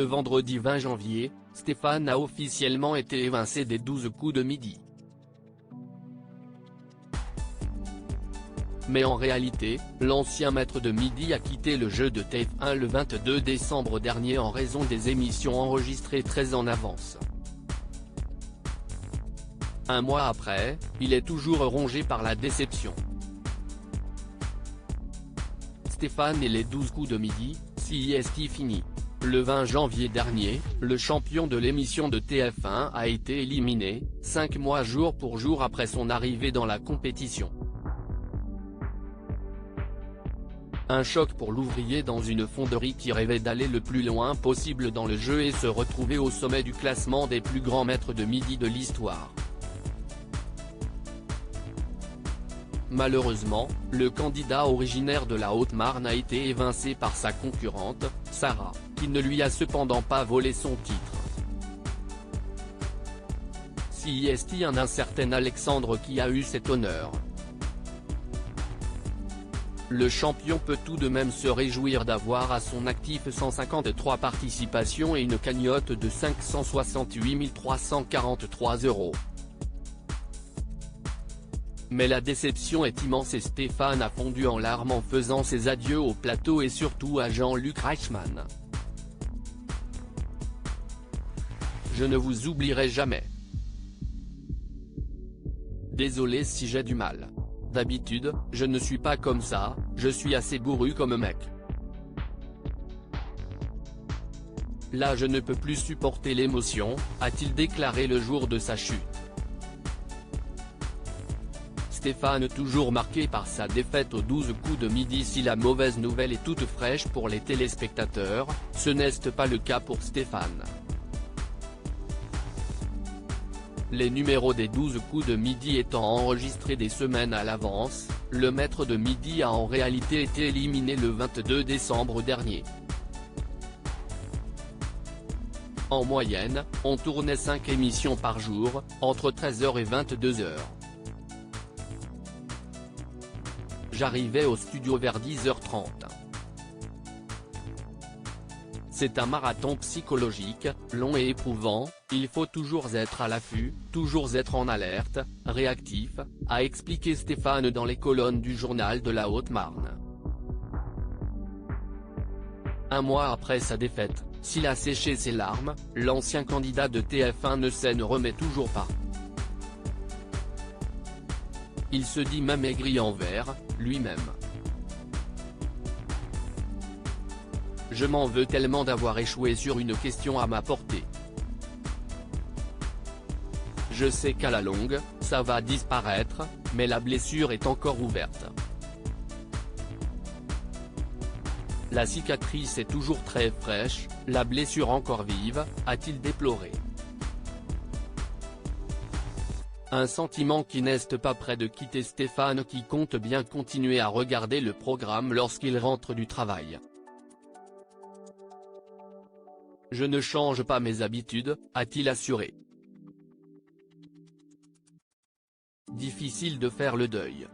Le vendredi 20 janvier, Stéphane a officiellement été évincé des 12 coups de midi. Mais en réalité, l'ancien maître de midi a quitté le jeu de TF1 le 22 décembre dernier en raison des émissions enregistrées très en avance. Un mois après, il est toujours rongé par la déception. Stéphane et les 12 coups de midi, CIST fini. Le 20 janvier dernier, le champion de l'émission de TF1 a été éliminé, 5 mois jour pour jour après son arrivée dans la compétition. Un choc pour l'ouvrier dans une fonderie qui rêvait d'aller le plus loin possible dans le jeu et se retrouver au sommet du classement des plus grands maîtres de midi de l'histoire. Malheureusement, le candidat originaire de la Haute-Marne a été évincé par sa concurrente, Sarah, qui ne lui a cependant pas volé son titre. CIST un certain Alexandre qui a eu cet honneur. Le champion peut tout de même se réjouir d'avoir à son actif 153 participations et une cagnotte de 568 343 €. Mais la déception est immense et Stéphane a fondu en larmes en faisant ses adieux au plateau et surtout à Jean-Luc Reichmann. Je ne vous oublierai jamais. Désolé si j'ai du mal. D'habitude, je ne suis pas comme ça, je suis assez bourru comme mec. Là je ne peux plus supporter l'émotion, a-t-il déclaré le jour de sa chute. Stéphane toujours marqué par sa défaite aux 12 coups de midi. Si la mauvaise nouvelle est toute fraîche pour les téléspectateurs, ce n'est pas le cas pour Stéphane. Les numéros des 12 coups de midi étant enregistrés des semaines à l'avance, le maître de midi a en réalité été éliminé le 22 décembre dernier. En moyenne, on tournait 5 émissions par jour, entre 13h et 22h. J'arrivais au studio vers 10h30. C'est un marathon psychologique, long et éprouvant, il faut toujours être à l'affût, toujours être en alerte, réactif, a expliqué Stéphane dans les colonnes du journal de la Haute-Marne. Un mois après sa défaite, s'il a séché ses larmes, l'ancien candidat de TF1 ne remet toujours pas. Il se dit même aigri envers lui-même. Je m'en veux tellement d'avoir échoué sur une question à ma portée. Je sais qu'à la longue, ça va disparaître, mais la blessure est encore ouverte. La cicatrice est toujours très fraîche, la blessure encore vive, a-t-il déploré. Un sentiment qui n'est pas près de quitter Stéphane qui compte bien continuer à regarder le programme lorsqu'il rentre du travail. Je ne change pas mes habitudes, a-t-il assuré. Difficile de faire le deuil.